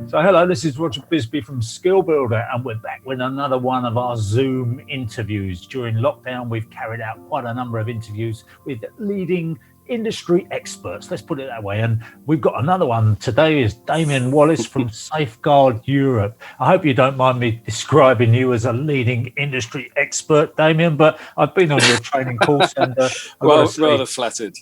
So hello, this is Roger Bisbee from Skill Builder, and we're back with another one of our Zoom interviews. During lockdown, we've carried out quite a number of interviews with leading industry experts, let's put it that way. And we've got another one today is Damian Wallis from Safeguard Europe. I hope you don't mind me describing you as a leading industry expert, Damian, but I've been on your training course and rather flattered.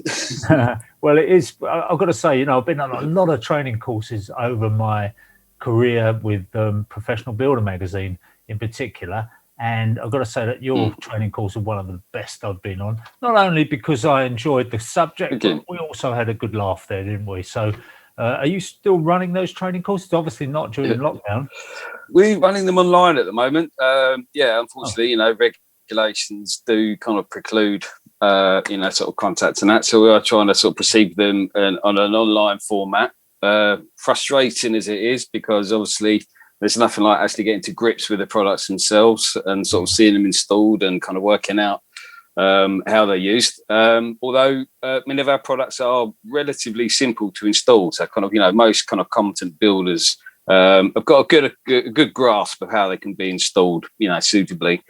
Well, it is. I've got to say, I've been on a lot of training courses over my career with Professional Builder magazine in particular. And I've got to say that your training course was one of the best I've been on, not only because I enjoyed the subject, but we also had a good laugh there, didn't we? So are you still running those training courses? Obviously not during lockdown. We're running them online at the moment. Unfortunately, regulations do kind of preclude, sort of contact and that. So we are trying to sort of proceed with them on an online format. Frustrating as it is, because obviously there's nothing like actually getting to grips with the products themselves and sort of seeing them installed and kind of working out how they're used. Although many of our products are relatively simple to install, so kind of most kind of competent builders have got a good grasp of how they can be installed, suitably,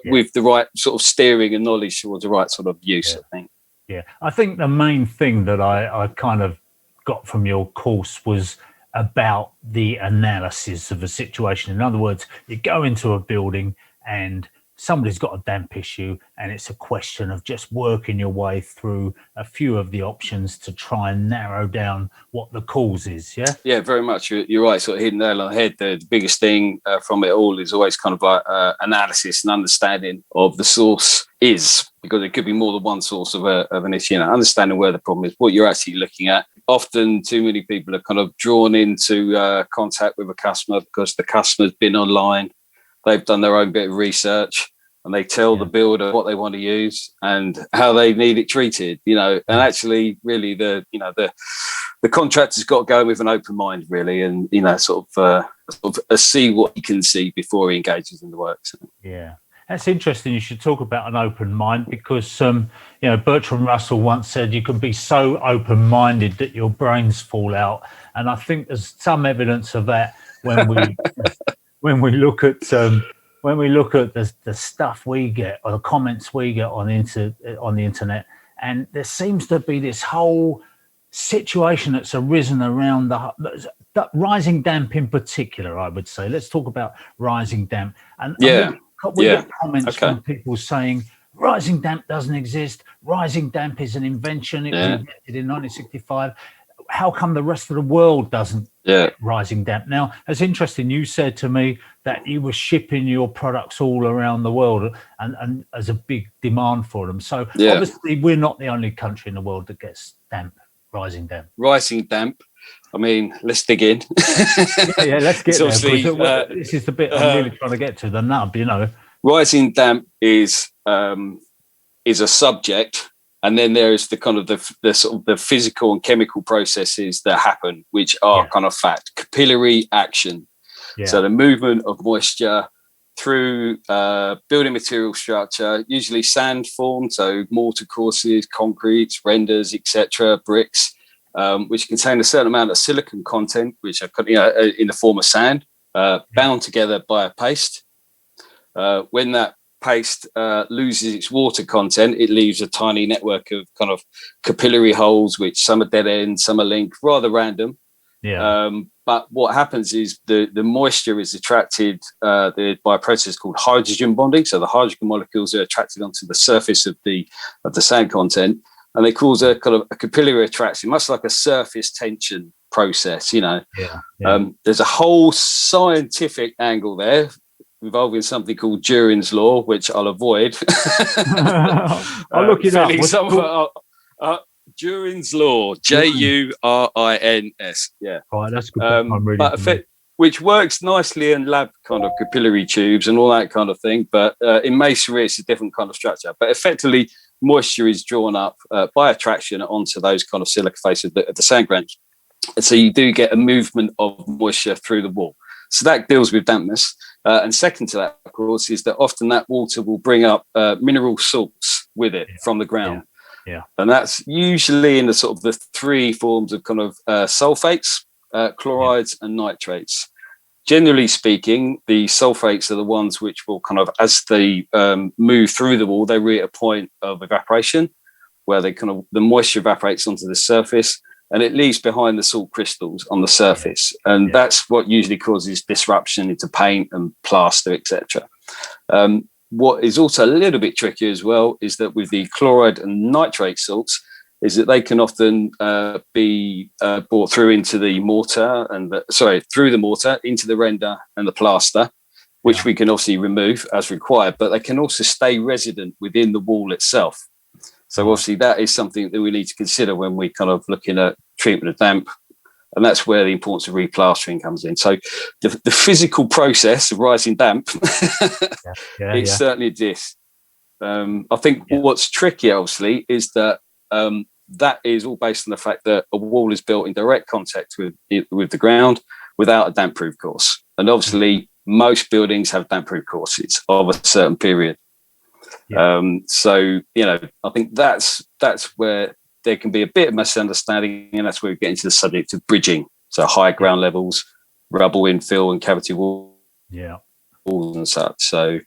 with the right sort of steering and knowledge towards the right sort of use. I think. Yeah, I think the main thing that I kind of got from your course was about the analysis of a situation. In other words, you go into a building and somebody's got a damp issue, and it's a question of just working your way through a few of the options to try and narrow down what the cause is. Yeah, very much. You're right, sort of hitting the nail on the head. The biggest thing from it all is always kind of like analysis and understanding of the source is, because it could be more than one source of an issue. Understanding where the problem is, what you're actually looking at. Often too many people are kind of drawn into contact with a customer because the customer's been online, they've done their own bit of research, and they tell the builder what they want to use and how they need it treated, and actually really the contractor's got to go with an open mind, really, and sort of see what he can see before he engages in the work. So. Yeah. That's interesting. You should talk about an open mind, because, Bertrand Russell once said you can be so open-minded that your brains fall out. And I think there's some evidence of that when we when we look at the stuff we get, or the comments we get on the internet. And there seems to be this whole situation that's arisen around the rising damp in particular, I would say. Let's talk about rising damp. And we get comments from people saying rising damp doesn't exist. Rising damp is an invention. It was invented in 1965. How come the rest of the world doesn't get rising damp? Now, it's interesting. You said to me that you were shipping your products all around the world, and as a big demand for them. So obviously, we're not the only country in the world that gets rising damp. Rising damp. I mean, let's dig in. Let's get there. This is the bit I'm really trying to get to, the nub, Rising damp is a subject, and then there is the kind of the sort of the physical and chemical processes that happen, which are kind of fact. Capillary action. Yeah. So the movement of moisture through building material structure, usually sand form, so mortar courses, concretes, renders, etc., bricks. Which contain a certain amount of silicon content, which are in the form of sand, bound together by a paste. When that paste loses its water content, it leaves a tiny network of kind of capillary holes, which some are dead end, some are linked, rather random. Yeah. But what happens is the moisture is attracted by a process called hydrogen bonding. So the hydrogen molecules are attracted onto the surface of the sand content. And they cause a kind of a capillary attraction, much like a surface tension process, There's a whole scientific angle there involving something called Durin's law, which I'll avoid. I'll look it up. Durin's law, Jurins. Yeah. Right, that's good. Which works nicely in lab kind of capillary tubes and all that kind of thing. But in masonry, it's a different kind of structure. But effectively, moisture is drawn up by attraction onto those kind of silica faces of the sand grains. And so you do get a movement of moisture through the wall. So that deals with dampness. And second to that, of course, is that often that water will bring up mineral salts with it from the ground. Yeah. And that's usually in the sort of the three forms of kind of sulfates. chlorides and nitrates. Generally speaking, the sulfates are the ones which will kind of, as they move through the wall, they reach a point of evaporation where they kind of, the moisture evaporates onto the surface and it leaves behind the salt crystals on the surface. And that's what usually causes disruption into paint and plaster, etc. What is also a little bit tricky as well is that with the chloride and nitrate salts, is that they can often be brought through into the mortar and through the mortar into the render and the plaster, which we can obviously remove as required, but they can also stay resident within the wall itself. So obviously that is something that we need to consider when we kind of looking at treatment of damp, and that's where the importance of replastering comes in. So the physical process of rising damp, it certainly exists. I think what's tricky, obviously, is that that is all based on the fact that a wall is built in direct contact with the ground without a damp-proof course. And obviously, most buildings have damp-proof courses of a certain period. So, I think that's where there can be a bit of misunderstanding, and that's where we get into the subject of bridging. So high ground levels, rubble infill and cavity walls and such. So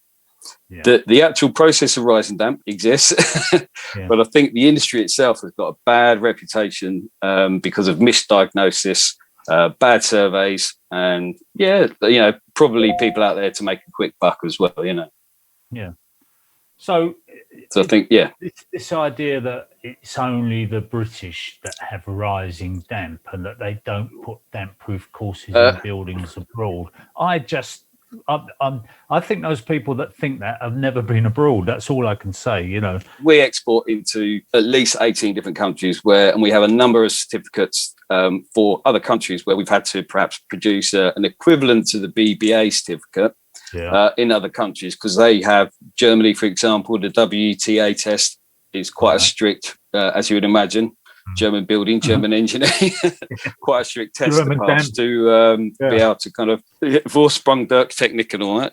the actual process of rising damp exists, but I think the industry itself has got a bad reputation because of misdiagnosis, bad surveys, and probably people out there to make a quick buck as well. So I think this idea that it's only the British that have rising damp and that they don't put damp-proof courses in buildings abroad. I think those people that think that have never been abroad. That's all I can say. We export into at least 18 different countries and we have a number of certificates for other countries where we've had to perhaps produce an equivalent to the BBA certificate in other countries, because they have Germany, for example, the WTA test is quite a strict, as you would imagine, German building, German engineering, quite a strict test to pass to be able to kind of Vorsprung-Dirk-Technik and all that.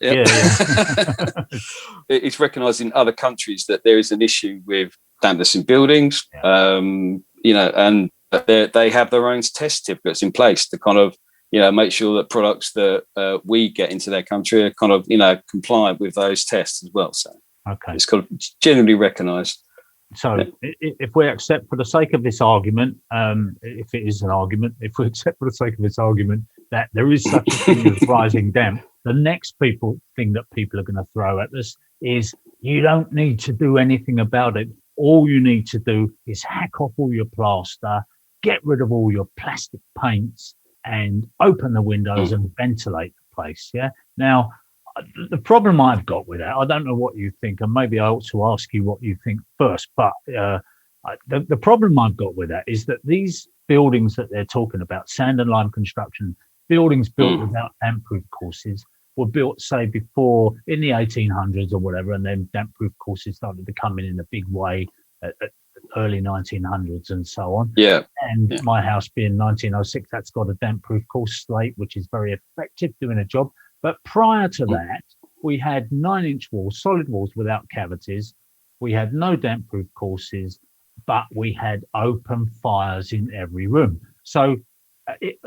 It's recognised in other countries that there is an issue with dampness in buildings, and they have their own test certificates in place to kind of make sure that products that we get into their country are kind of compliant with those tests as well. So it's kind of generally recognised. So if we accept for the sake of this argument, if it is an argument, if we accept for the sake of this argument that there is such a thing as rising damp, the next thing that people are going to throw at us is you don't need to do anything about it. All you need to do is hack off all your plaster, get rid of all your plastic paints, and open the windows and ventilate the place. Now, the problem I've got with that, I don't know what you think, and maybe I ought to ask you what you think first, but the problem I've got with that is that these buildings that they're talking about, sand and lime construction, buildings built without damp-proof courses, were built, say, before in the 1800s or whatever, and then damp-proof courses started to come in a big way at early 1900s and so on. My house being 1906, that's got a damp-proof course slate, which is very effective doing a job. But prior to that, we had 9-inch walls, solid walls without cavities. We had no damp-proof courses, but we had open fires in every room. So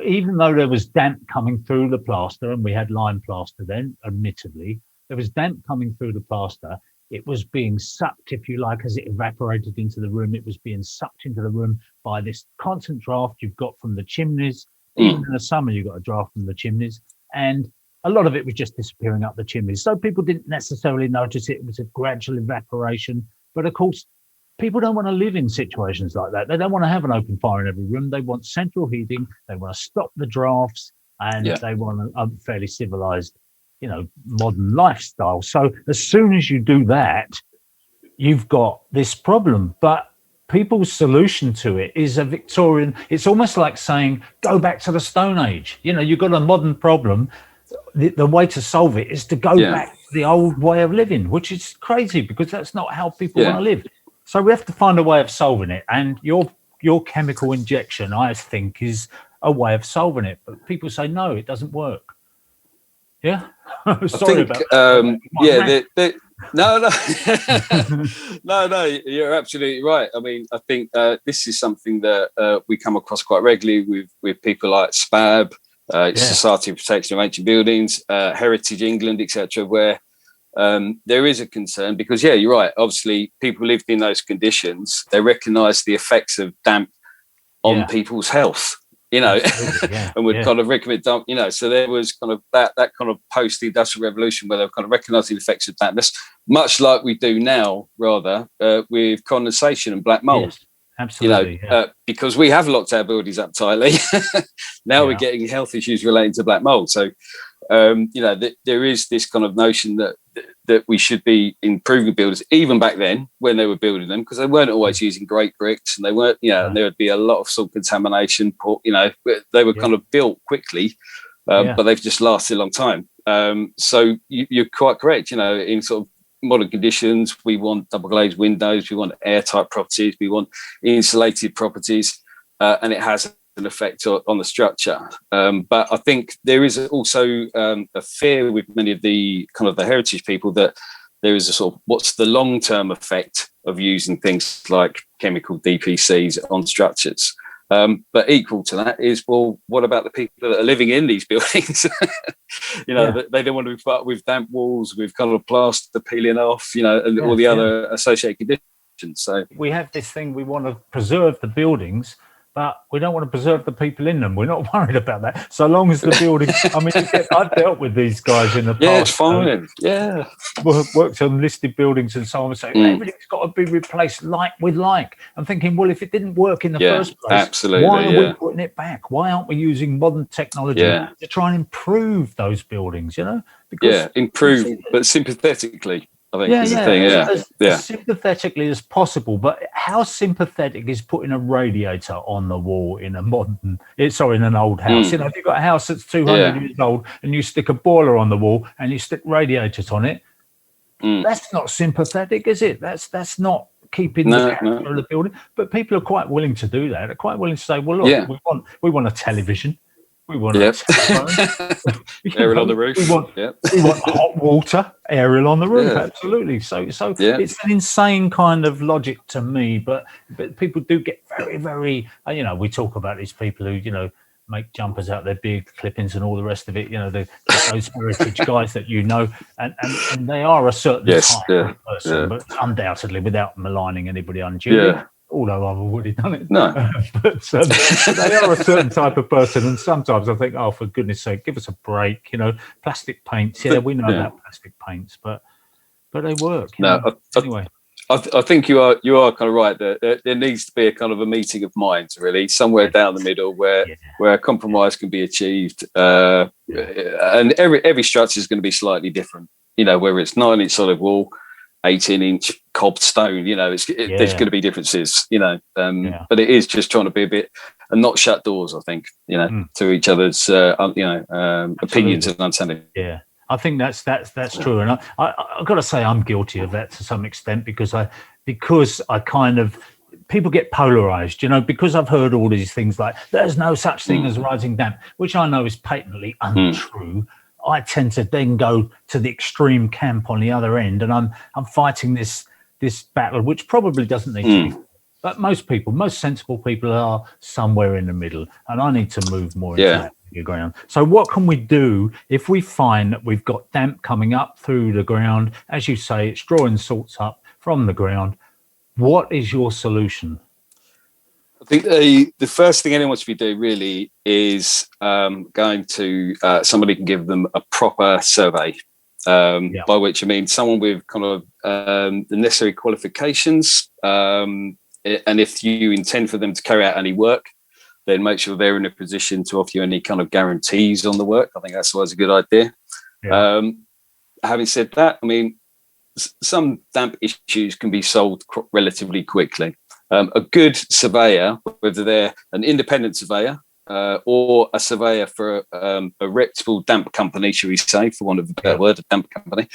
even though there was damp coming through the plaster, and we had lime plaster then, admittedly, there was damp coming through the plaster. It was being sucked, if you like, as it evaporated into the room. It was being sucked into the room by this constant draft you've got from the chimneys. Even in the summer, you got a draft from the chimneys. And a lot of it was just disappearing up the chimneys. So people didn't necessarily notice it. It was a gradual evaporation. But of course, people don't want to live in situations like that. They don't want to have an open fire in every room. They want central heating. They want to stop the drafts, and they want a fairly civilized, modern lifestyle. So as soon as you do that, you've got this problem. But people's solution to it is a Victorian. It's almost like saying, go back to the Stone Age. You've got a modern problem. The way to solve it is to go back to the old way of living, which is crazy because that's not how people want to live. So we have to find a way of solving it. And your chemical injection, I think, is a way of solving it. But people say, no, it doesn't work. Yeah. Sorry about that. No, no, no. You're absolutely right. I mean, I think this is something that we come across quite regularly with people like SPAB, Society of Protection of Ancient Buildings, Heritage England, etc., where there is a concern because, you're right. Obviously, people lived in those conditions. They recognise the effects of damp on people's health. And would kind of recommend dump, so there was kind of that kind of post-industrial revolution where they were kind of recognising the effects of dampness, much like we do now, rather, with condensation and black mold. Yes, absolutely. Because we have locked our buildings up tightly. Now we're getting health issues relating to black mold. So, there is this kind of notion that we should be improving buildings, even back then when they were building them, because they weren't always using great bricks, and they weren't, and there would be a lot of salt contamination. They were kind of built quickly, but they've just lasted a long time. So you're quite correct. In sort of modern conditions, we want double glazed windows, we want airtight properties, we want insulated properties, and it has an effect on the structure. But I think there is also a fear with many of the kind of the heritage people that there is a sort of what's the long-term effect of using things like chemical DPCs on structures. But equal to that is, well, what about the people that are living in these buildings? They don't want to be put up with damp walls, with kind of plaster peeling off, and all the other associated conditions. So we have this thing, we want to preserve the buildings, but we don't want to preserve the people in them. We're not worried about that. So long as the building, I mean, I've dealt with these guys in the past. Yeah, it's fine. Worked on listed buildings and so on. So everything's got to be replaced like with like. I'm thinking, well, if it didn't work in the first place, absolutely, why are we putting it back? Why aren't we using modern technology to try and improve those buildings, Because improve, but sympathetically. I think is the thing, as sympathetically as possible. But how sympathetic is putting a radiator on the wall in an old house? If you've got a house that's 200 years old and you stick a boiler on the wall and you stick radiators on it, that's not sympathetic, is it? That's not keeping the character of the building. But people are quite willing to do that. They're quite willing to say, well, look, we want a television. We want aerial on the roof. We want hot water, aerial on the roof. Absolutely. So it's an insane kind of logic to me. But people do get very, very. We talk about these people who make jumpers out of their big clippings and all the rest of it. Those heritage guys that and they are a certain type of person, but undoubtedly without maligning anybody unduly. Although I've already done it. No. But they are a certain type of person. And sometimes I think, oh, for goodness sake, give us a break. Plastic paints. Yeah, we know about plastic paints, but they work. Anyway. I think you are kind of right. There needs to be a kind of a meeting of minds, really, somewhere down the middle where a compromise can be achieved. And every structure is going to be slightly different, whether it's 9-inch solid wall, 18-inch cobbed stone, there's going to be differences, but it is just trying to be a bit and not shut doors, I think, to each other's, opinions and understanding. Yeah, I think that's true. And I've got to say I'm guilty of that to some extent because I kind of, people get polarized, because I've heard all these things like there's no such thing as rising damp, which I know is patently untrue. I tend to then go to the extreme camp on the other end, and I'm fighting this battle, which probably doesn't need to be. But most sensible people are somewhere in the middle, and I need to move more into that bigger ground. So what can we do if we find that we've got damp coming up through the ground? As you say, it's drawing salts up from the ground. What is your solution? I think the first thing anyone should be doing really is going to somebody can give them a proper survey, by which I mean someone with kind of the necessary qualifications. And if you intend for them to carry out any work, then make sure they're in a position to offer you any kind of guarantees on the work. I think that's always a good idea. Having said that, I mean, some damp issues can be solved relatively quickly. A good surveyor, whether they're an independent surveyor or a surveyor for a reputable damp company, shall we say, for want of a better word, a damp company,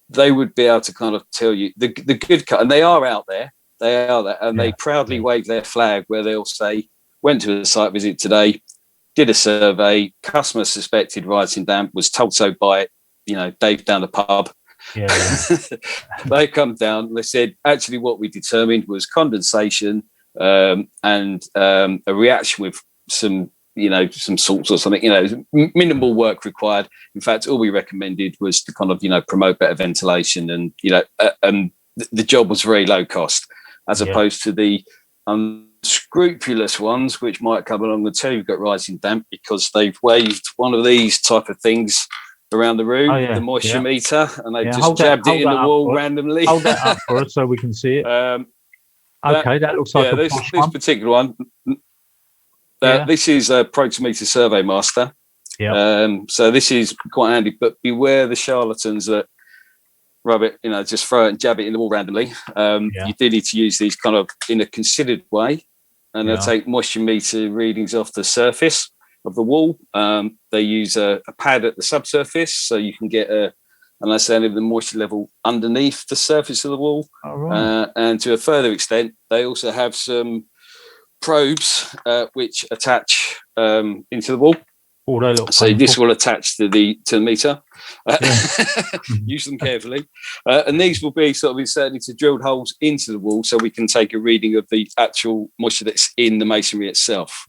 they would be able to kind of tell you the good cut. And they are out there. And they proudly wave their flag where they'll say, went to a site visit today, did a survey, customer suspected rising damp, was told so by, Dave down the pub. Yeah. They come down. They said, actually, what we determined was condensation and a reaction with some salts or something. Minimal work required. In fact, all we recommended was to kind of promote better ventilation, and the job was very low cost, as opposed to the unscrupulous ones which might come along and tell you've got rising damp because they've waved one of these type of things around the room, the moisture meter, and they just jabbed it in the wall randomly. Hold that up for us so we can see it. That looks like this particular one. This is a Protometer Survey Master. So this is quite handy, but beware the charlatans that rub it, just throw it and jab it in the wall randomly. You do need to use these kind of in a considered way, and they'll take moisture meter readings off the surface of the wall. They use a pad at the subsurface, so you can get an understanding of the moisture level underneath the surface of the wall. And to a further extent, they also have some probes which attach into the wall. So this will attach to the meter. Use them carefully, and these will be sort of inserted into drilled holes into the wall, so we can take a reading of the actual moisture that's in the masonry itself,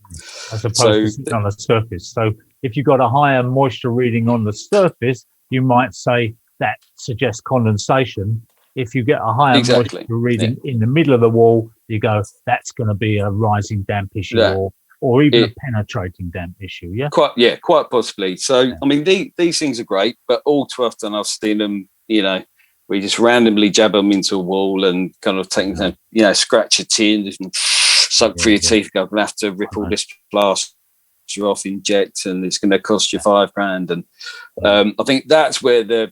as opposed to on the surface. So if you've got a higher moisture reading on the surface, you might say that suggests condensation. If you get a higher moisture reading in the middle of the wall, you go, that's going to be a rising damp issue, or even a penetrating damp issue. Quite possibly. So I mean, these things are great, but all too often I've seen them, we just randomly jab them into a wall and kind of take them, scratch a tin and suck through your teeth, go, we'll have to rip all this plaster off, inject, and it's going to cost you $5,000. And I think that's where the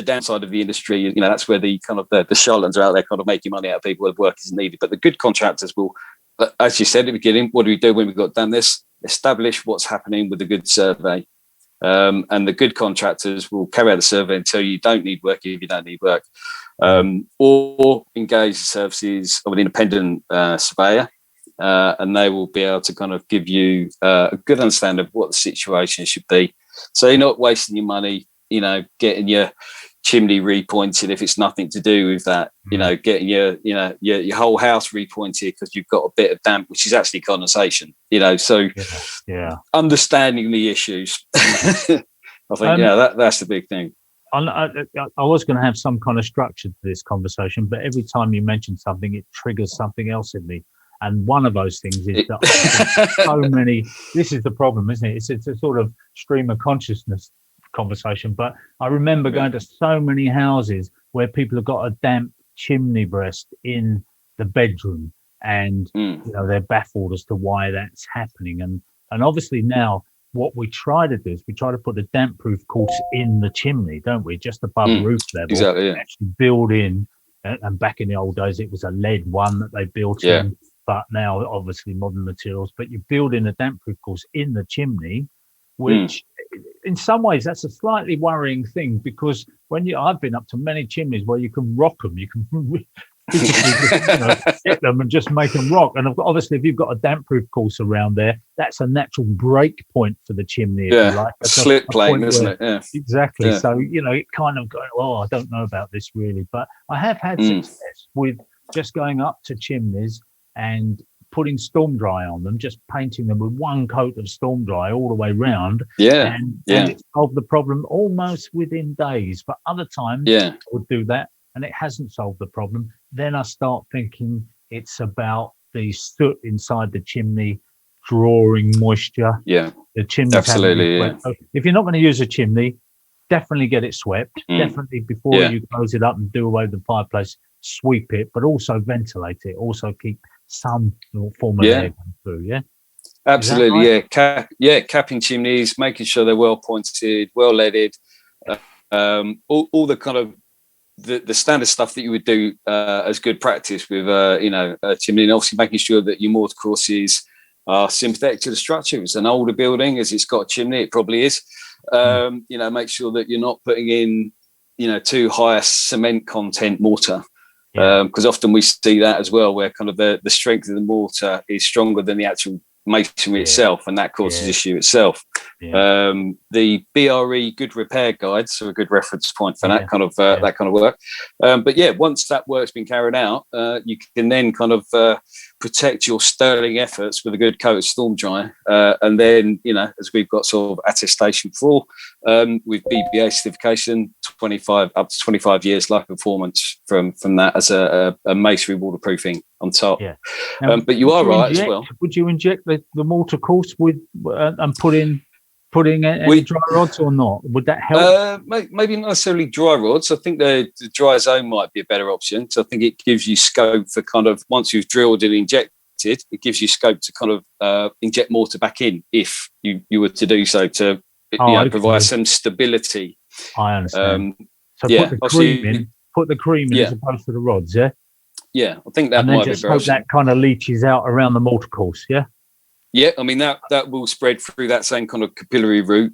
downside of the industry, that's where the kind of the charlatans are out there kind of making money out of people where work is needed. But the good contractors will, as you said at the beginning, what do we do when we've got done this? Establish what's happening with a good survey. And the good contractors will carry out the survey and tell you don't need work if you don't need work. Or engage the services of an independent surveyor, and they will be able to kind of give you a good understanding of what the situation should be. So you're not wasting your money, getting your chimney repointed if it's nothing to do with that, getting your whole house repointed because you've got a bit of damp, which is actually condensation, so understanding the issues. I think that's the big thing. I was going to have some kind of structure to this conversation, but every time you mention something, it triggers something else in me. And one of those things is that so many, this is the problem, isn't it? It's a sort of stream of consciousness conversation, but I remember going to so many houses where people have got a damp chimney breast in the bedroom, and they're baffled as to why that's happening. And obviously now what we try to do is we try to put a damp proof course in the chimney, don't we, just above roof level, actually build in. And back in the old days it was a lead one that they built in, but now obviously modern materials. But you build in a damp proof course in the chimney, which in some ways that's a slightly worrying thing, because I've been up to many chimneys where you can rock them, you can hit them and just make them rock. And obviously if you've got a damp proof course around there, that's a natural break point for the chimney, if you like. That's a slip plane, isn't it? Yeah, exactly. So it kind of going, I don't know about this really, but I have had success with just going up to chimneys and putting storm dry on them, just painting them with one coat of storm dry all the way round. And it solved the problem almost within days. But other times I would do that and it hasn't solved the problem. Then I start thinking it's about the soot inside the chimney drawing moisture. The chimney. Absolutely. So if you're not going to use a chimney, definitely get it swept. Definitely before you close it up and do away with the fireplace, sweep it, but also ventilate it. Also keep some form of air going through. Absolutely. Right? Capping chimneys, making sure they're well pointed, well leaded, all the kind of the standard stuff that you would do as good practice with a chimney, and obviously making sure that your mortar courses are sympathetic to the structure. If it's an older building, as it's got a chimney, it probably is. Make sure that you're not putting in too high a cement content mortar. Because often we see that as well, where kind of the strength of the mortar is stronger than the actual masonry itself, and that causes issue itself. The BRE Good Repair Guides are a good reference point for that kind of work. But yeah, once that work's been carried out, you can then kind of protect your sterling efforts with a good coat of storm dry, and then as we've got sort of attestation for with BBA certification, 25 up to 25 years life performance from that as a masonry waterproofing on top. Yeah. But you are right as well. Would you inject the mortar course with and putting any dry rods or not? Would that help? Maybe not necessarily dry rods. I think the dry zone might be a better option. So I think it gives you scope for kind of, once you've drilled and injected, it gives you scope to kind of inject mortar back in if you were to do so to provide some stability. I understand. So put the cream in as opposed to the rods, yeah? Yeah, I think that might be better. Hope that kind of leaches out around the mortar course, yeah? Yeah, I mean, that will spread through that same kind of capillary route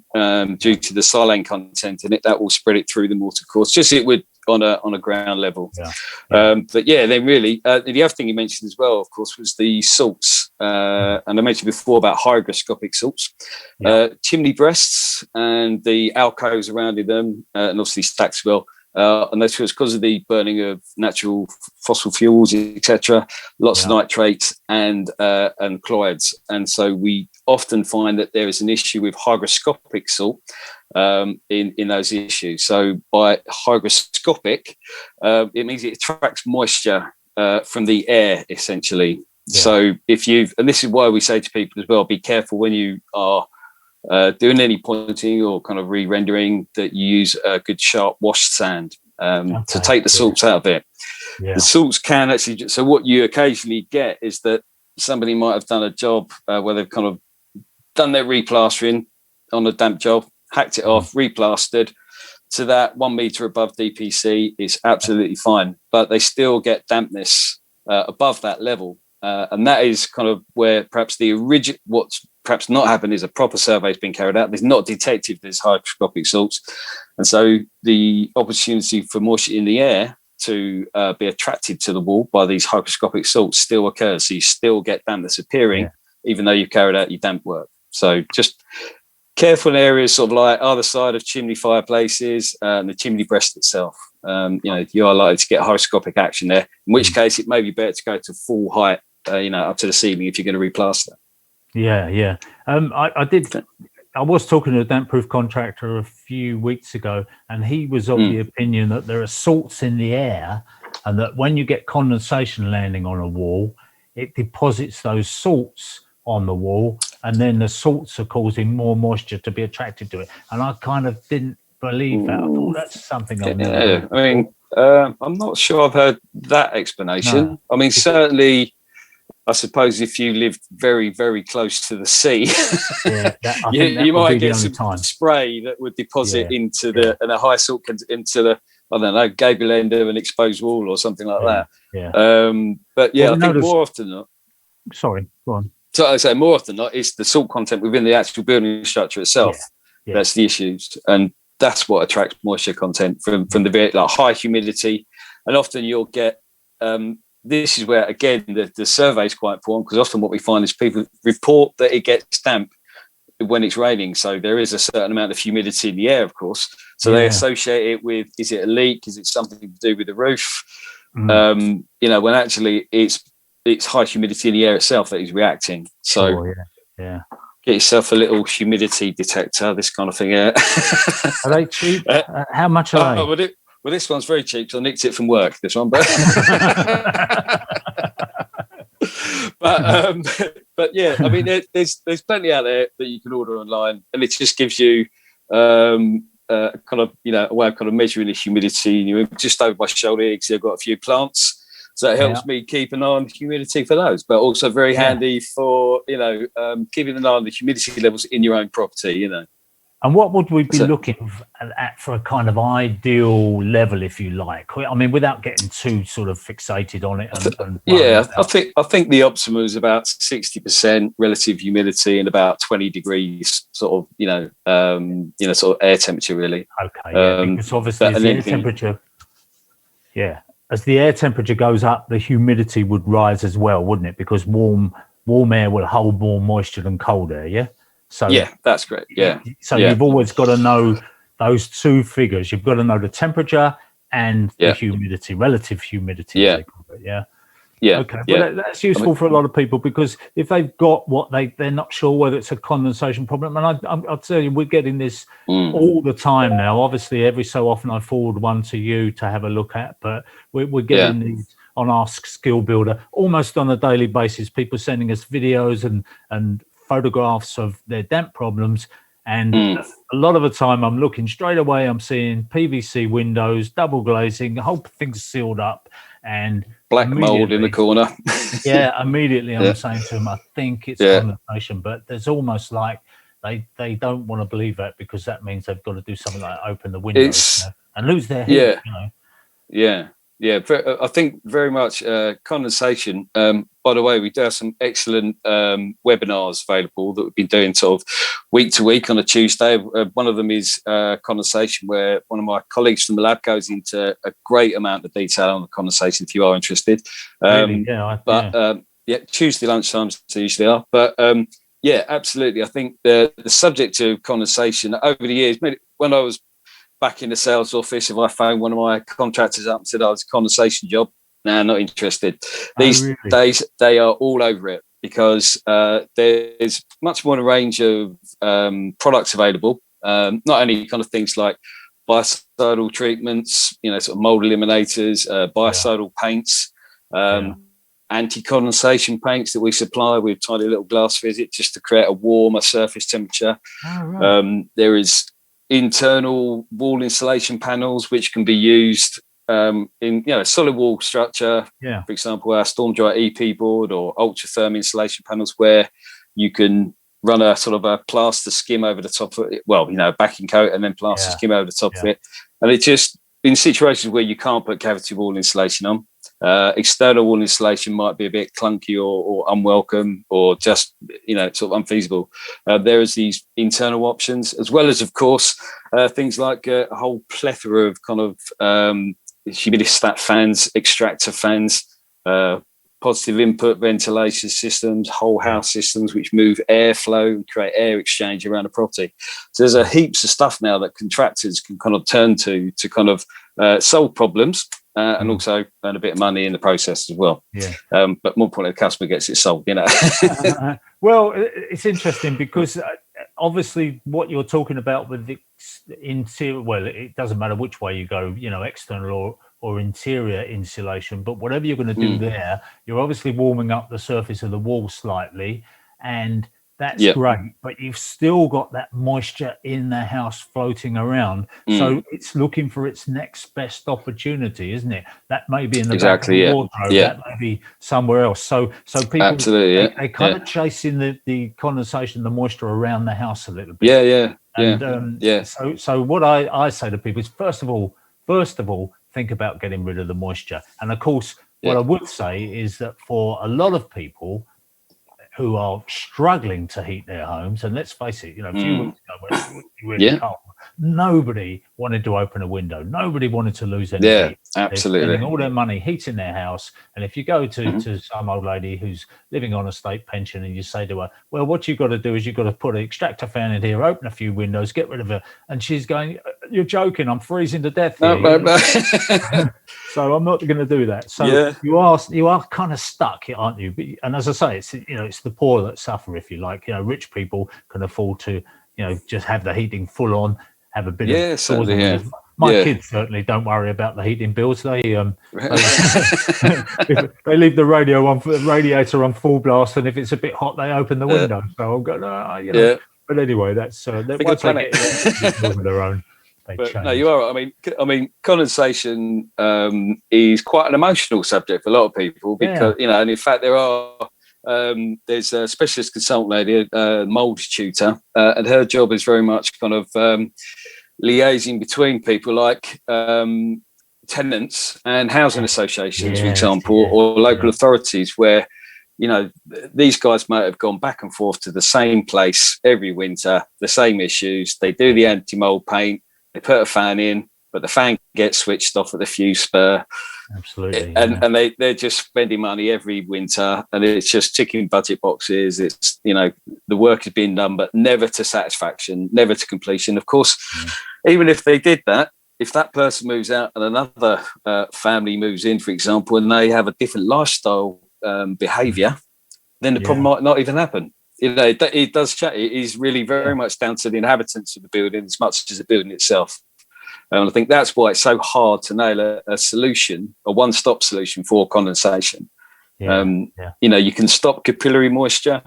due to the silane content in it. That will spread it through the mortar course, just it would on a ground level. But yeah, then really, the other thing you mentioned as well, of course, was the salts. And I mentioned before about hygroscopic salts. Chimney breasts and the alcoves around them, and obviously stacks as well. And that's because of the burning of natural fossil fuels, etc. Lots of nitrates and chlorides, and so we often find that there is an issue with hygroscopic salt in those issues. So by hygroscopic, it means it attracts moisture from the air, essentially. So and this is why we say to people as well, be careful when you are doing any pointing or kind of re-rendering, that you use a good sharp washed sand to take the salts out of it. The salts can actually, so what you occasionally get is that somebody might have done a job where they've kind of done their replastering on a damp job, hacked it off, replastered to that 1 meter above DPC is absolutely fine, but they still get dampness above that level. And that is kind of where perhaps what's perhaps not happened is a proper survey has been carried out. There's not detected there's hygroscopic salts. And so the opportunity for moisture in the air to be attracted to the wall by these hygroscopic salts still occurs. So you still get dampness appearing, even though you've carried out your damp work. So just careful in areas sort of like either side of chimney fireplaces and the chimney breast itself. You are likely to get hygroscopic action there, in which case it may be better to go to full height, up to the ceiling if you're going to replaster. I was talking to a damp-proof contractor a few weeks ago, and he was of the opinion that there are salts in the air, and that when you get condensation landing on a wall, it deposits those salts on the wall, and then the salts are causing more moisture to be attracted to it. And I kind of didn't believe that. I thought that's something I've never. I mean, I'm not sure I've heard that explanation. No. I mean, certainly, I suppose if you lived very, very close to the sea, you might get some spray that would deposit into and a high salt into the, I don't know, gable end of an exposed wall or something like that. But I think more often than not. Sorry, go on. So I say more often than not, it's the salt content within the actual building structure itself. That's the issues, and that's what attracts moisture content from the very high humidity, and often you'll get. This is where, again, the survey is quite important, because often what we find is people report that it gets damp when it's raining. So there is a certain amount of humidity in the air, of course. So they associate it with, is it a leak? Is it something to do with the roof? When actually it's high humidity in the air itself that is reacting. So get yourself a little humidity detector, this kind of thing. Are they cheap? How much are they? Well, this one's very cheap, so I nicked it from work, this one. But but yeah, I mean, there's plenty out there that you can order online, and it just gives you kind of, a way of kind of measuring the humidity. Just over my shoulder here, because I've got a few plants, so it helps me keep an eye on the humidity for those, but also very handy for, keeping an eye on the humidity levels in your own property, And what would we be looking at for a kind of ideal level, if you like? I mean, without getting too sort of fixated on it. I think the optimum is about 60% relative humidity and about 20 degrees, sort of, sort of air temperature, really. Okay, because obviously as the air temperature, as the air temperature goes up, the humidity would rise as well, wouldn't it? Because warm air will hold more moisture than cold air. So yeah, that's great. Yeah. So you've always got to know those two figures. You've got to know the temperature and the humidity, relative humidity, as they call it. Yeah. Yeah. Okay. Well, that's useful for a lot of people, because if they've got what they're not sure whether it's a condensation problem. And I'll tell you, we're getting this all the time now. Obviously, every so often I forward one to you to have a look at, but we're getting these on our skill builder almost on a daily basis. People sending us videos and photographs of their damp problems. And a lot of the time I'm looking straight away, I'm seeing PVC windows, double glazing, the whole thing's sealed up, and black mold in the corner. Immediately I'm saying to them, I think it's condensation, but there's almost like they don't want to believe that, because that means they've got to do something like open the windows and lose their heat. I think very much condensation. By the way, we do have some excellent webinars available that we've been doing sort of week to week on a Tuesday. One of them is condensation, where one of my colleagues from the lab goes into a great amount of detail on the condensation, if you are interested. Really? Tuesday lunchtimes they usually are. But absolutely. I think the subject of condensation over the years, when I was back in the sales office, if I phoned one of my contractors up and said, "Oh, it's a condensation job," nah, not interested. These days, they are all over it, because there's much more a range of products available. Not only kind of things like biocidal treatments, sort of mold eliminators, biocidal paints, anti-condensation paints that we supply with tiny little glass visit just to create a warmer surface temperature. There is internal wall insulation panels which can be used in solid wall structure, for example our storm dry EP board, or ultra therm insulation panels, where you can run a sort of a plaster skim over the top of it, backing coat and then plaster skim over the top of it, and it just, in situations where you can't put cavity wall insulation on, external wall insulation might be a bit clunky or unwelcome, or just sort of unfeasible. There is these internal options, as well as, of course, things like a whole plethora of kind of humidistat fans, extractor fans, positive input ventilation systems, whole house systems which move airflow and create air exchange around a property. So there's a heaps of stuff now that contractors can kind of turn to kind of solve problems. And also earn a bit of money in the process as well. But more importantly, the customer gets it sold, Well, it's interesting, because obviously what you're talking about with the interior, well, it doesn't matter which way you go, external or interior insulation, but whatever you're going to do there, you're obviously warming up the surface of the wall slightly, and that's great, but you've still got that moisture in the house floating around. So it's looking for its next best opportunity, isn't it? That may be in the back of the wardrobe, that may be somewhere else. So people, they kind of chasing the condensation, the moisture around the house a little bit. So what I say to people is, first of all, think about getting rid of the moisture. And of course, what I would say is that for a lot of people who are struggling to heat their homes, and let's face it, a few weeks ago when it was really cold, nobody wanted to open a window. Nobody wanted to lose any heat. Absolutely. They're spending all their money heating their house. And if you go to some old lady who's living on a state pension and you say to her, well, what you've got to do is you've got to put an extractor fan in here, open a few windows, get rid of it. And she's going, you're joking, I'm freezing to death here. No. So I'm not going to do that. So you are kind of stuck, aren't you? And as I say, it's the poor that suffer, if you like. Rich people can afford to, just have the heating full on, have a bit of certainly, My kids certainly don't worry about the heating bills. They they leave the radiator on full blast, and if it's a bit hot, they open the window. So I'll go, But anyway, that's once they get their own. But no, you are right. I mean, condensation is quite an emotional subject for a lot of people, because and in fact there are. There's a specialist consultant lady, mold tutor, and her job is very much kind of liaising between people like tenants and housing associations, for example, or local authorities, where these guys might have gone back and forth to the same place every winter, the same issues. They do the anti-mold paint, they put a fan in, but the fan gets switched off at the fuse spur. Absolutely. And they're just spending money every winter, and it's just ticking budget boxes. It's, you know, the work is being done, but never to satisfaction, never to completion. Of course, even if they did that, if that person moves out and another family moves in, for example, and they have a different lifestyle behavior, then the problem might not even happen. You know, it does change. It is really very much down to the inhabitants of the building as much as the building itself. And I think that's why it's so hard to nail a solution, a one-stop solution for condensation. You know, you can stop capillary moisture,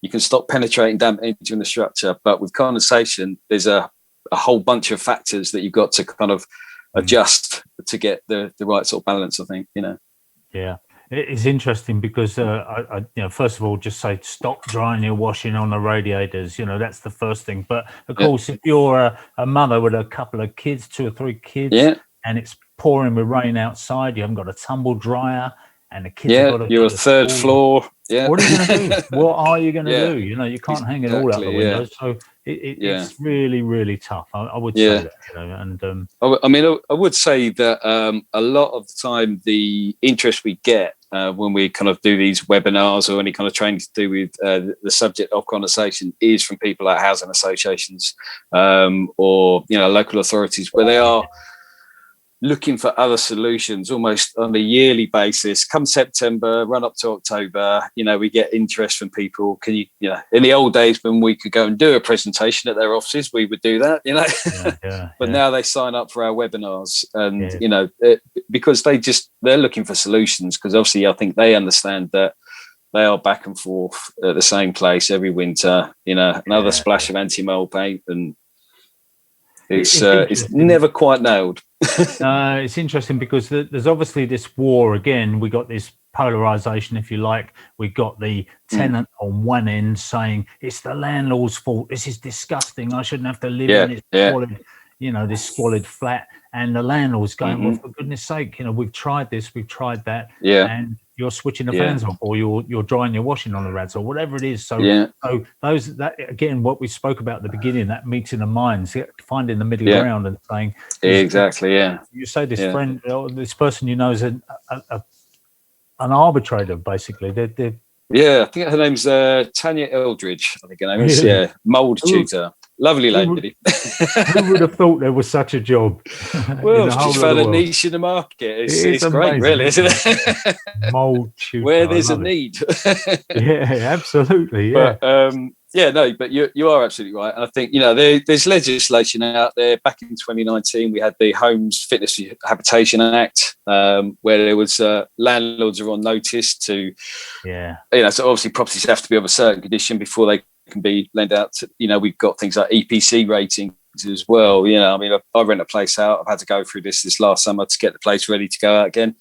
you can stop penetrating damp entering the structure, but with condensation, there's a whole bunch of factors that you've got to kind of adjust to get the right sort of balance, I think, you know. Yeah. It's interesting because, I you know, first of all, just say stop drying your washing on the radiators. You know, that's the first thing. But of course, if you're a mother with a couple of kids, 2 or 3 kids, and it's pouring with rain outside, you haven't got a tumble dryer, and the kids have got to you're a third floor. What are you going to do? What are you going to do? You know, you can't hang it all out the window. So it's really, really tough. I would say that. You know, and I mean, I would say that a lot of the time, the interest we get when we kind of do these webinars or any kind of training to do with the subject of condensation is from people like housing associations or, you know, local authorities, where they are looking for other solutions almost on a yearly basis. Come September, run up to October, you know, we get interest from people. Can you know, in the old days when we could go and do a presentation at their offices, we would do that, you know. But now they sign up for our webinars, and you know, because they're looking for solutions, because obviously I think they understand that they are back and forth at the same place every winter, you know, another splash of anti-mold paint, and it's never quite nailed. It's interesting because there's obviously this war again. We got this polarization, if you like. We got the tenant on one end saying it's the landlord's fault. This is disgusting. I shouldn't have to live in this squalid, you know, this squalid flat. And the landlord's going, well, for goodness sake, you know, we've tried this, we've tried that, and you're switching the fans off, or you're drying your washing on the rads, or whatever it is. So, so that again, what we spoke about at the beginning, that meeting of minds, finding the middle ground and saying, exactly, you say this friend, or this person you know is an arbitrator, basically. They're I think her name's Tanya Eldridge. I think her name is mold tutor. Lovely lady. Who would have thought there was such a job? Well, she's found a niche in the market. It's great, really, isn't it? Mold tutor. Where there's a need. Absolutely. But but you are absolutely right. And I think, you know, there's legislation out there. Back in 2019, we had the Homes Fitness Habitation Act, where there was landlords are on notice to, you know, so obviously properties have to be of a certain condition before they can be lent out to, you know, we've got things like EPC ratings as well. You know, I mean, I rent a place out. I've had to go through this last summer to get the place ready to go out again.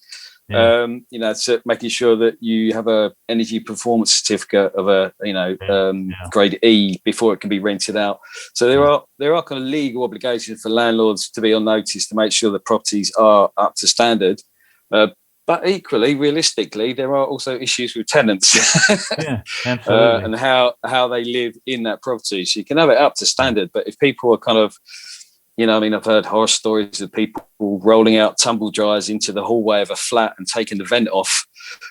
You know, so making sure that you have a energy performance certificate of a, you know, grade E before it can be rented out. So there are kind of legal obligations for landlords to be on notice to make sure that properties are up to standard. But equally, realistically, there are also issues with tenants absolutely. and how they live in that property. So you can have it up to standard, but if people are kind of, you know, I mean, I've heard horror stories of people rolling out tumble dryers into the hallway of a flat and taking the vent off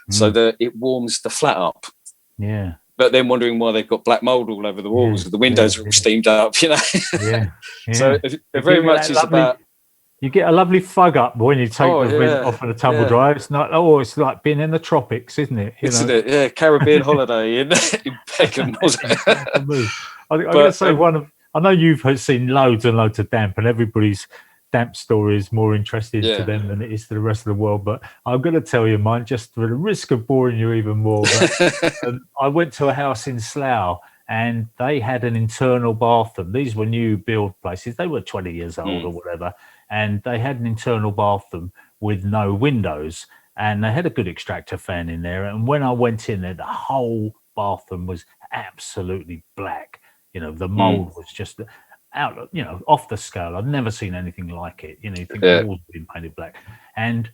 so that it warms the flat up. Yeah. But then wondering why they've got black mold all over the walls. The windows are all steamed up, you know. So it very much is about... You get a lovely fug up when you take the vent off of the tumble dryer. It's not. It's like being in the tropics, isn't it? Isn't it? Yeah, Caribbean holiday in Peckham. I'm going to say I know you've seen loads and loads of damp, and everybody's damp story is more interesting to them than it is to the rest of the world. But I'm going to tell you mine, just for the risk of boring you even more. But, I went to a house in Slough, and they had an internal bathroom. These were new build places. They were 20 years old or whatever. And they had an internal bathroom with no windows, and they had a good extractor fan in there. And when I went in there, the whole bathroom was absolutely black. You know, the mold was just out, you know, off the scale. I've never seen anything like it. You know, you think the walls have been painted black. And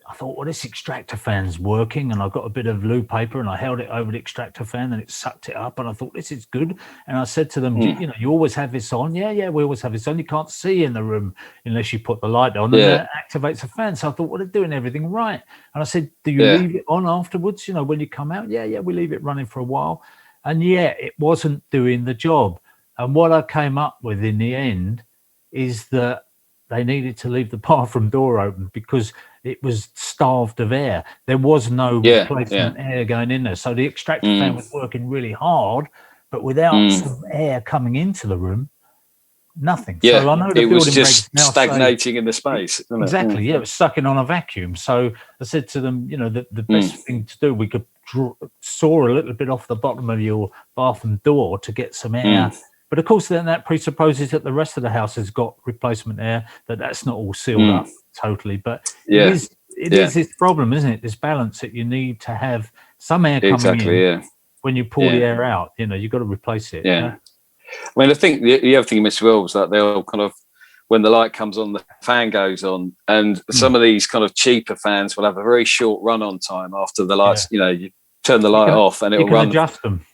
I thought, well, this extractor fan's working, and I got a bit of loo paper and I held it over the extractor fan and it sucked it up, and I thought, this is good. And I said to them, you know, you always have this on? Yeah, we always have this on. You can't see in the room unless you put the light on, and that activates the fan. So I thought, well, they're doing everything right. And I said, do you leave it on afterwards, you know, when you come out? Yeah, we leave it running for a while. And it wasn't doing the job. And what I came up with in the end is that they needed to leave the bathroom door open because it was starved of air. There was no replacement air going in there. So the extractor fan was working really hard, but without some air coming into the room, nothing. Yeah, so I know the it was building just regs now stagnating in the space. Exactly. It was sucking on a vacuum. So I said to them, you know, the best thing to do, we could saw a little bit off the bottom of your bathroom door to get some air. But of course, then that presupposes that the rest of the house has got replacement air, that's not all sealed up totally. But it is this problem, isn't it? This balance that you need to have some air coming in when you pull the air out. You know, you've got to replace it. Yeah. I mean, I think the other thing, Mr. Will, was that they'll kind of, when the light comes on, the fan goes on. And some of these kind of cheaper fans will have a very short run-on time after the lights, you know, you turn the light off and it'll run. Adjust them.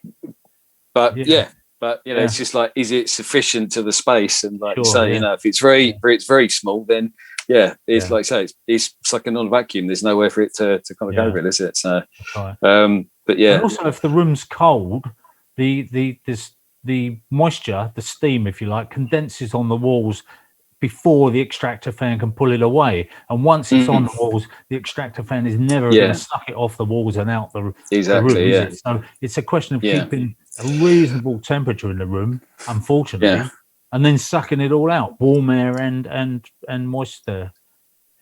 But but you know, it's just like, is it sufficient to the space? And like you say, you know, if it's very small, then it's like I say, it's sucking on a vacuum. There's nowhere for it to kind of go with, is it? So, but and also, if the room's cold, the moisture, the steam, if you like, condenses on the walls before the extractor fan can pull it away. And once it's on the walls, the extractor fan is never going to suck it off the walls and out the room. So it's a question of keeping a reasonable temperature in the room, unfortunately, and then sucking it all out, warm air and moisture.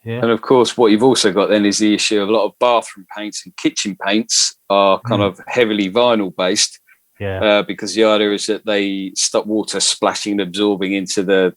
Yeah. And of course, what you've also got then is the issue of a lot of bathroom paints and kitchen paints are kind of heavily vinyl based. Because the idea is that they stop water splashing and absorbing into the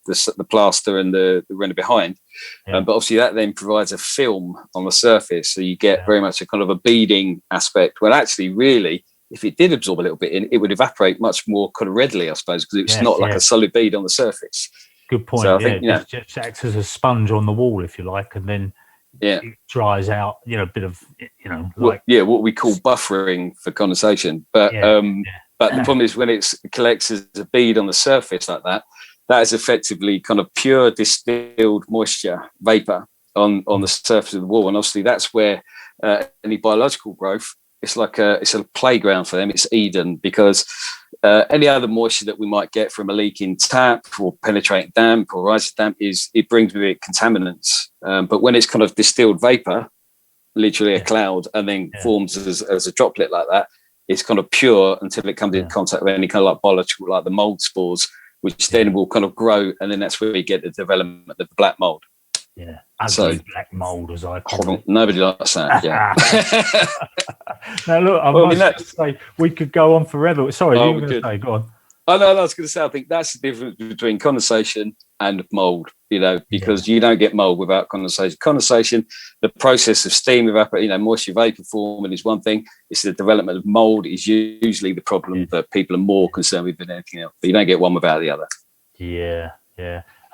plaster and the render behind. But obviously that then provides a film on the surface. So you get very much a kind of a beading aspect. Well, actually, really, if it did absorb a little bit in, it would evaporate much more kind of readily, I suppose, because it's not like a solid bead on the surface. Good point. So I think, it just acts as a sponge on the wall, if you like, and then it dries out, you know, a bit of, you know, like... what we call buffering for condensation. But but the problem is when it collects as a bead on the surface like that, that is effectively kind of pure distilled moisture vapor on the surface of the wall. And obviously that's where any biological growth, it's a playground for them. It's Eden, because any other moisture that we might get from a leaking tap or penetrating damp or rising damp it brings with it contaminants. But when it's kind of distilled vapor, literally a cloud, and then forms as a droplet like that, it's kind of pure until it comes in contact with any kind of like biological, like the mold spores, which then will kind of grow, and then that's where you get the development of the black mold. Yeah, ugly black mold, as I call it. Nobody likes that. Yeah. Now look, I must say we could go on forever. Sorry, you were going to say, go on. Oh no, I was going to say, I think that's the difference between condensation and mold. You know, because you don't get mold without condensation. Condensation, the process of steam evaporating, moisture vapor forming is one thing. It's the development of mold is usually the problem that people are more concerned with than anything else. But you don't get one without the other. Yeah.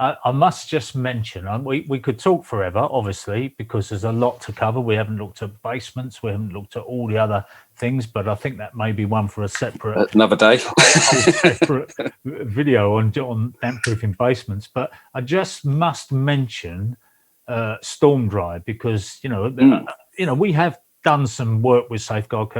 I must just mention, we could talk forever, obviously, because there's a lot to cover. We haven't looked at basements. We haven't looked at all the other things, but I think that may be one for a separate... Another day. separate video on damp-proofing basements. But I just must mention Storm Dry, because, we have done some work with Safeguard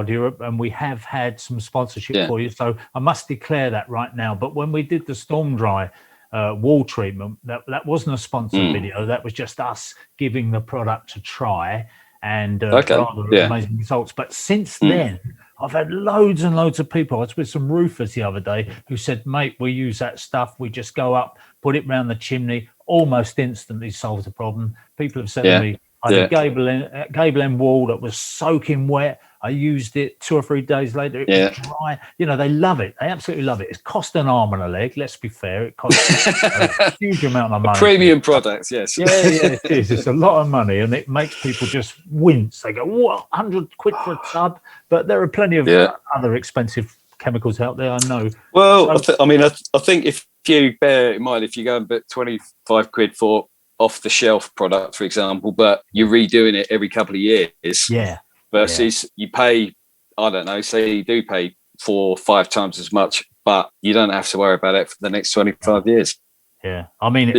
Europe, and we have had some sponsorship for you. So I must declare that right now. But when we did the Storm Dry wall treatment, that wasn't a sponsored video. That was just us giving the product a try, and rather amazing results. But since then, I've had loads and loads of people. I was with some roofers the other day who said, mate, we use that stuff. We just go up, put it round the chimney, almost instantly solves the problem. People have said to me, I had a gable end wall that was soaking wet. I used it 2 or 3 days later. It was dry. They love it. They absolutely love it. It's cost an arm and a leg. Let's be fair. It costs a huge amount of money. Premium products, yes. Yeah, it is. It's a lot of money, and it makes people just wince. They go, what, 100 quid for a tub? But there are plenty of other expensive chemicals out there, I know. Well, I think if you bear in mind, if you go and put 25 quid for off the shelf product, for example, but you're redoing it every couple of years. Yeah. Versus you pay, I don't know, say you do pay 4 or 5 times as much, but you don't have to worry about it for the next 25 years. Yeah. I mean,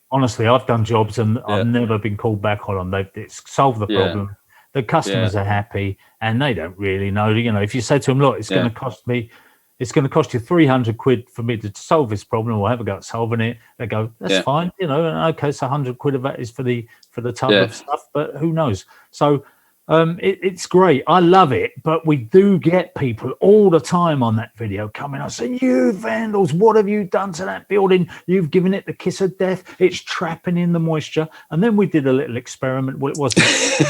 honestly, I've done jobs and I've never been called back on them. It's solved the problem. The customers are happy and they don't really know. You know, if you say to them, look, it's going to cost you 300 quid for me to solve this problem, or have a go at solving it. They go, that's fine. You know, okay, so 100 quid of that is for the tub of stuff, but who knows? So it's great. I love it, but we do get people all the time on that video coming up saying, you vandals, what have you done to that building? You've given it the kiss of death. It's trapping in the moisture. And then we did a little experiment. Well, it was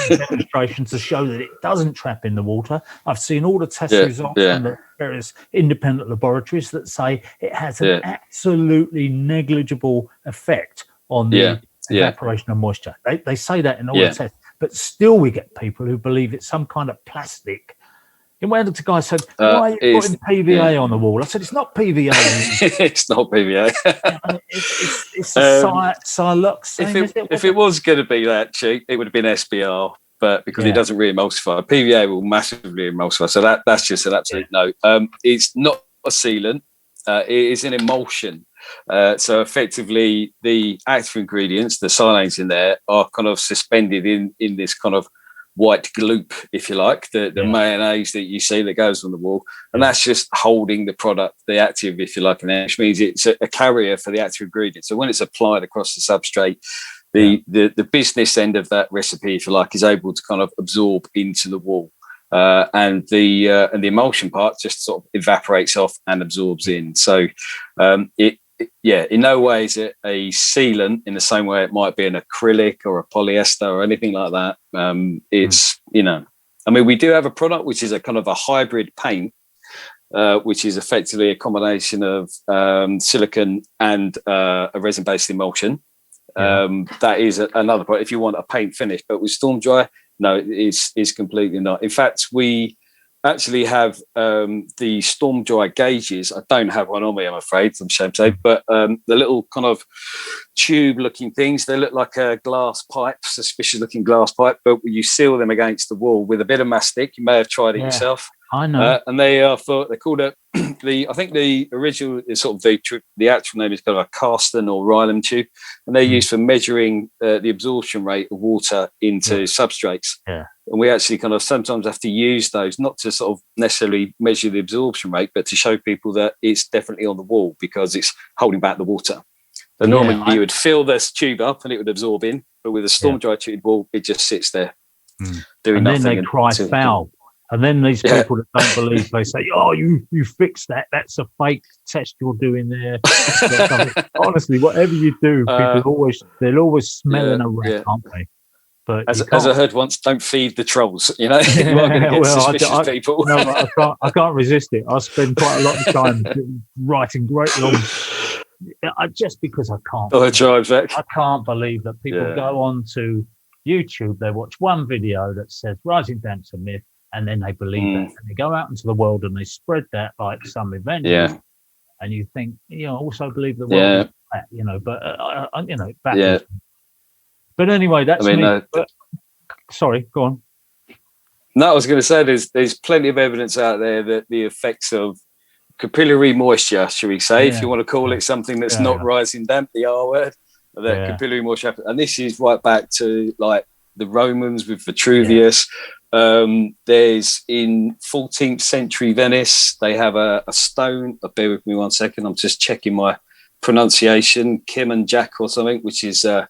a demonstration to show that it doesn't trap in the water. I've seen all the test results from the various independent laboratories that say it has an absolutely negligible effect on the evaporation of moisture. They say that in all the tests. But still, we get people who believe it's some kind of plastic. And when the guy said, why are you putting PVA on the wall? I said, it's not PVA. It's not PVA. It's a siloxane. If it was going to be that cheap, it would have been SBR. But because it doesn't re-emulsify, PVA will massively emulsify. So that's just an absolute no. It's not a sealant. It is an emulsion. So effectively, the active ingredients, the silanes in there, are kind of suspended in this kind of white gloop, if you like, the mayonnaise that you see that goes on the wall, and that's just holding the product, the active, if you like, which means it's a carrier for the active ingredient. So when it's applied across the substrate, the business end of that recipe, if you like, is able to kind of absorb into the wall. And the emulsion part just sort of evaporates off and absorbs in. So in no way is it a sealant in the same way it might be an acrylic or a polyester or anything like that. It's, you know, I mean, we do have a product which is a kind of a hybrid paint, which is effectively a combination of silicon and a resin-based emulsion. That is another product if you want a paint finish, but with Storm Dry, no, it's completely not. In fact, we actually have the Storm Dry gauges. I don't have one on me, I'm afraid, I'm ashamed to say, but the little kind of tube-looking things, they look like a glass pipe, suspicious-looking glass pipe, but you seal them against the wall with a bit of mastic. You may have tried it yourself. I know. And they're called I think the original is sort of the actual name is kind of a Carston or Rylam tube, and they're used for measuring the absorption rate of water into substrates. Yeah. And we actually kind of sometimes have to use those, not to sort of necessarily measure the absorption rate, but to show people that it's definitely on the wall because it's holding back the water. So normally you would fill this tube up and it would absorb in, but with a Storm Dry treated wall, it just sits there doing nothing. And then they cry foul. And then these people that don't believe, they say, "Oh, you fixed that. That's a fake test you're doing there." Honestly, whatever you do, people they're always smelling a rat, aren't they? But as I heard once, don't feed the trolls. You know, you are going to get suspicious people. No, I can't resist it. I spend quite a lot of time writing great long. Just because I can't. I can't believe that people go on to YouTube. They watch one video that says rising damp's a myth. And then they believe that, and they go out into the world and they spread that like some event. And you think, also believe the world is flat, but it baffles me. But anyway, that's me. Sorry, go on. No, I was going to say there's plenty of evidence out there that the effects of capillary moisture, shall we say, if you want to call it something that's not rising damp, the R word, that capillary moisture, and this is right back to like the Romans with Vitruvius. There's in 14th century Venice, they have a stone. Bear with me 1 second. I'm just checking my pronunciation. Kim and Jack or something, which is a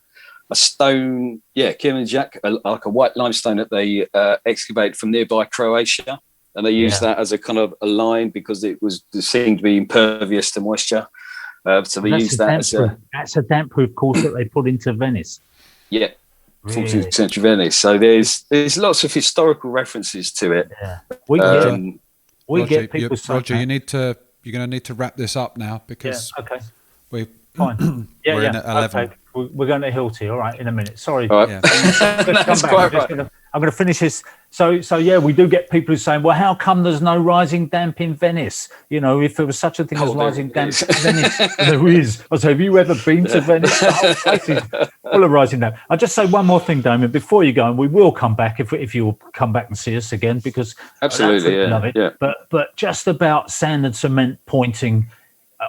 stone. Yeah, Kim and Jack, like a white limestone that they excavate from nearby Croatia, and they use that as a kind of a line because it seemed to be impervious to moisture. So they use that as that's a damp-proof course that they put into Venice. Yeah. 14th century Venice. So there's lots of historical references to it. Yeah. We get people. Roger, you're going to need to wrap this up now because we're fine. We're in at 11. Okay. We're going to Hilty. All right, in a minute. Sorry. All right. Let's come back. I'm going to finish this. So yeah, we do get people who say, well, how come there's no rising damp in Venice? You know, if there was such a thing as rising damp in Venice, there is. I say, have you ever been to Venice? The whole place is full of rising damp. I'll just say one more thing, Damian, before you go, and we will come back if you'll come back and see us again, because absolutely, love it. Yeah. But just about sand and cement pointing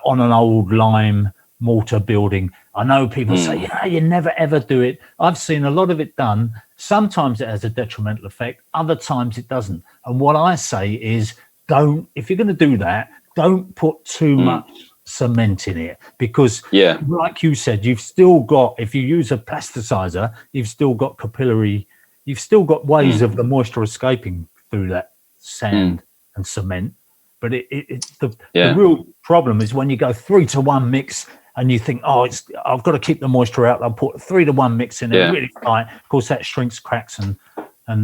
on an old lime mortar building. I know people say, yeah, you never ever do it. I've seen a lot of it done. Sometimes it has a detrimental effect. Other times it doesn't. And what I say is, if you're going to do that, don't put too much cement in it, because like you said, you've still got, if you use a plasticizer, you've still got you've still got ways of the moisture escaping through that sand and cement. But the real problem is when you go 3-to-1 mix and you think, I've got to keep the moisture out. I'll put 3-to-1 mix in it really tight. Of course, that shrinks cracks and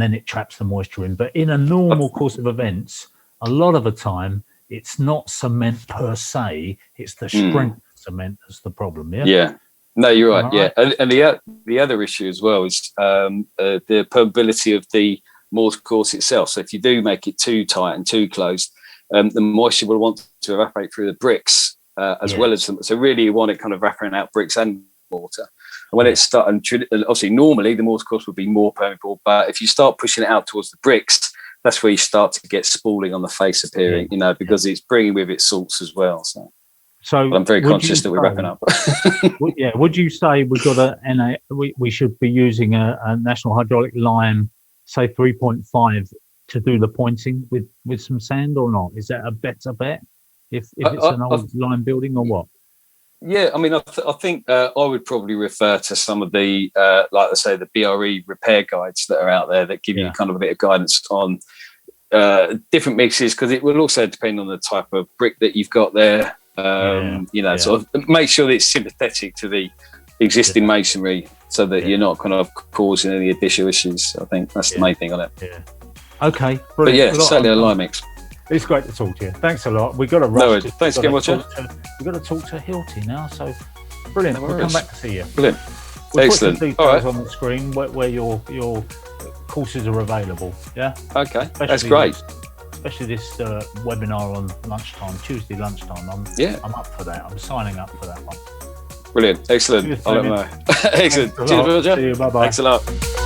then it traps the moisture in. But in a normal course of events, a lot of the time, it's not cement per se. It's the strength of cement that's the problem. Yeah. Yeah. No, you're right. Yeah. And the other issue as well is the permeability of the mortar course itself. So if you do make it too tight and too close, the moisture will want to evaporate through the bricks as well as them. So really you want it kind of evaporating out bricks and mortar. And when it's starting, obviously normally the mortar course would be more permeable, but if you start pushing it out towards the bricks, that's where you start to get spooling on the face appearing, because it's bringing with it salts as well. So I'm very conscious that we're wrapping up. Would you say we should be using a National Hydraulic lime, say 3.5, to do the pointing with some sand, or not? Is that a better bet if it's an old lime building, or what? Yeah, I mean, I think I would probably refer to some of the, like I say, the BRE repair guides that are out there that give you kind of a bit of guidance on different mixes, because it will also depend on the type of brick that you've got there. Sort of make sure that it's sympathetic to the existing masonry, so that you're not kind of causing any additional issues. I think that's the main thing on it. Yeah. Okay. Brilliant. But certainly a lime mix. It's great to talk to you. Thanks a lot. We've got to rush. No, thanks again, Roger. We've got to talk to Hilti now. So brilliant. We'll come back to see you. Brilliant. We'll Excellent. Put some details on the screen where your courses are available. Yeah. Okay. That's great. Especially this webinar on lunchtime, Tuesday lunchtime. I'm up for that. I'm signing up for that one. Brilliant. Excellent. I'll let them know. Excellent. Cheers, Roger. See you. Bye-bye. Thanks a lot.